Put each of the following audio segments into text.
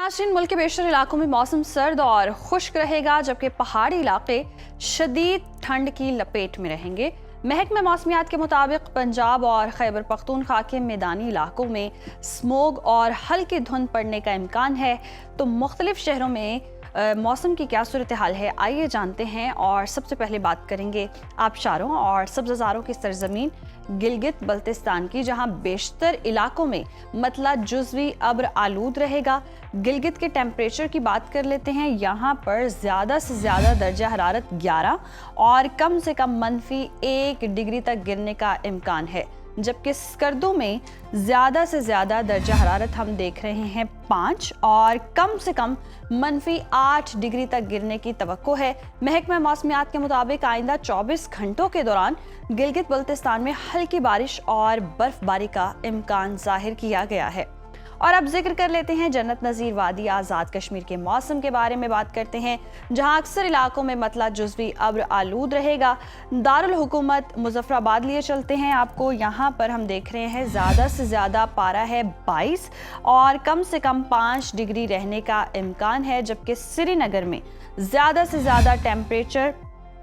नाज़रीन, मुल्क के बेशतर इलाकों में मौसम सर्द और खुश्क रहेगा, जबकि पहाड़ी इलाके शदीद ठंड की लपेट में रहेंगे। महकमे मौसमियात के मुताबिक पंजाब और खैबर पख्तूनख्वा के मैदानी इलाकों में स्मोग और हल्की धुंध पड़ने का इम्कान है। तो मुख्तलिफ शहरों में मौसम की क्या सूरत हाल है, आइए जानते हैं। और सबसे पहले बात करेंगे आबशारों और सब्ज़ारों की सरजमीन गिलगित बल्तिस्तान की, जहां बेशतर इलाकों में मतला जुज़वी अब्र आलूद रहेगा। गिलगित के टेम्परेचर की बात कर लेते हैं। यहाँ पर ज़्यादा से ज़्यादा दर्जा हरारत 11 और कम से कम -1 डिग्री तक गिरने का इम्कान है, जबकि स्कर्दू में ज़्यादा से ज़्यादा दर्जा हरारत हम देख रहे हैं 5 और कम से कम -8 डिग्री तक गिरने की तवक्को है। महकमा मौसमियात के मुताबिक आइंदा 24 घंटों के दौरान गिलगित बल्तिस्तान में हल्की बारिश और बर्फबारी का इम्कान जाहिर किया गया है। और अब जिक्र कर लेते हैं जन्नत नज़ीर वादी आज़ाद कश्मीर के मौसम के बारे में बात करते हैं, जहां अक्सर इलाकों में मतला जुज़वी अब्र आलूद रहेगा। दारुल हुकूमत मुजफ्फराबाद लिए चलते हैं आपको। यहाँ पर हम देख रहे हैं ज़्यादा से ज़्यादा पारा है 22 और कम से कम 5 डिग्री रहने का इम्कान है, जबकि श्रीनगर में ज़्यादा से ज़्यादा टेम्परेचर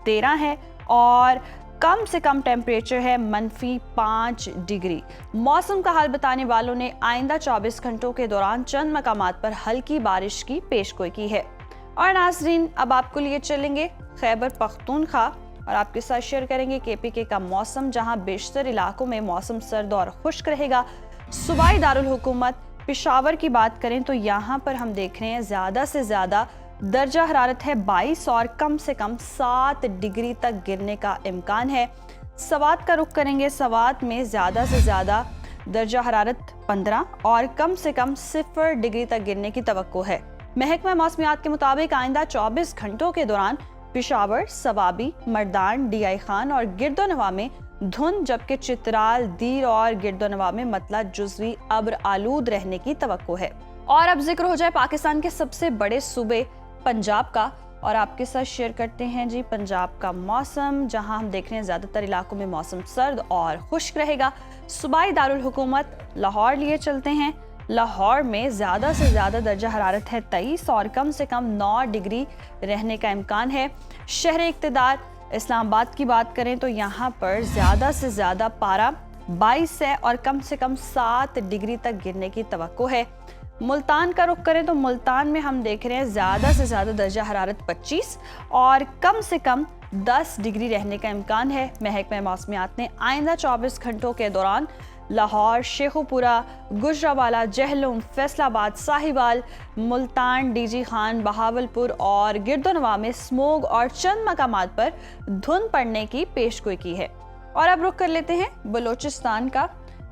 13 है और कम से कम टेम्परेचर है -5 डिग्री। मौसम का हाल बताने वालों ने आइंदा 24 घंटों के दौरान चंद मकामात पर हल्की बारिश की पेशगोई की है। और नाज़रीन, अब आपको लिए चलेंगे खैबर पख्तूनख्वा और आपके साथ शेयर करेंगे KPK का मौसम, जहां बेशतर इलाकों में मौसम सर्द और खुश्क रहेगा। सूबाई दारुल हुकूमत पेशावर की बात करें तो यहाँ पर हम देख रहे हैं ज़्यादा से ज़्यादा दर्जा हरारत है 22 और कम से कम 7 डिग्री तक गिरने का इम्कान है। सवात का रुख करेंगे। सवात में ज़्यादा से ज़्यादा दर्जा हरारत 15 और कम से कम 0 डिग्री तक गिरने की तवक्को है। महकमा मौसमियात के मुताबिक आइंदा 24 घंटों के दौरान पेशावर, सवाबी, मर्दान, DI खान और गिरदोनवा में धुंध, जबकि चित्राल, दीर और गिरदोनवा में मतला जुज़वी अब्र आलूद रहने की तवक्को है। और अब जिक्र हो जाए पाकिस्तान के सबसे बड़े सूबे पंजाब का, और आपके साथ शेयर करते हैं जी पंजाब का मौसम, जहां हम देख रहे हैं ज़्यादातर इलाकों में मौसम सर्द और खुश्क रहेगा। सूबाई दारुल हुकूमत लाहौर लिए चलते हैं। लाहौर में ज़्यादा से ज़्यादा दर्जा हरारत है 23 और कम से कम 9 डिग्री रहने का इम्कान है। शहर इक़्तिदार इस्लामाबाद की बात करें तो यहाँ पर ज़्यादा से ज़्यादा पारा 22 है और कम से कम 7 डिग्री तक गिरने की तवक्को है। मुल्तान का रुख करें तो मुल्तान में हम देख रहे हैं ज़्यादा से ज़्यादा दर्जा हरारत 25 और कम से कम 10 डिग्री रहने का इम्कान है। महकमा मौसमियात ने आइंदा 24 घंटों के दौरान लाहौर, शेखुपुरा, गुजरावाला, जहलुम, फैसलाबाद, साहिवाल, मुल्तान, DG खान, बहावलपुर और गिरदोनवा में स्मोग और चंद मकामात पर धुंध पड़ने की पेशगोई की है। और अब रुख कर लेते हैं बलोचिस्तान का,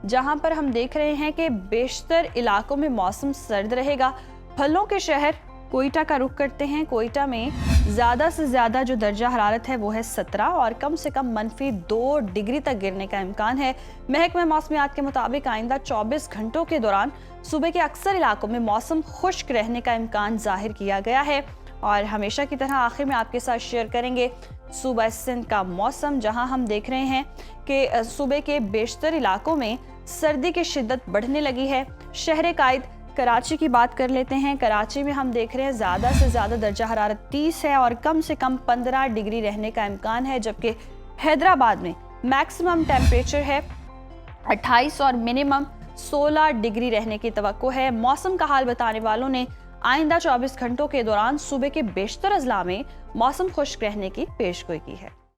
जहां पर हम देख रहे हैं कि बेशतर इलाकों में मौसम सर्द रहेगा। फलों के शहर कोयटा का रुख करते हैं। कोयटा में ज़्यादा से ज़्यादा जो दर्जा हरारत है वो है 17 और कम से कम -2 डिग्री तक गिरने का इम्कान है। महकमा मौसमियात के मुताबिक आइंदा 24 घंटों के दौरान सूबे के अक्सर इलाकों में मौसम खुश्क रहने का इम्कान जाहिर किया गया है। और हमेशा की तरह आखिर में आपके साथ शेयर करेंगे सूबा सिंध का मौसम, जहां हम देख रहे हैं कि सूबे के बेशतर इलाकों में सर्दी की शिद्दत बढ़ने लगी है। शहर कायद कराची की बात कर लेते हैं। कराची में हम देख रहे हैं ज़्यादा से ज़्यादा दर्जा हरारत 30 है और कम से कम 15 डिग्री रहने का इम्कान है, जबकि हैदराबाद में मैक्सिमम टेम्परेचर है 28 और मिनिमम 16 डिग्री रहने की तवक्को है। मौसम का हाल बताने वालों ने आइंदा 24 घंटों के दौरान सूबे के बेशतर अजला में मौसम खुश्क रहने की पेशगोई की है।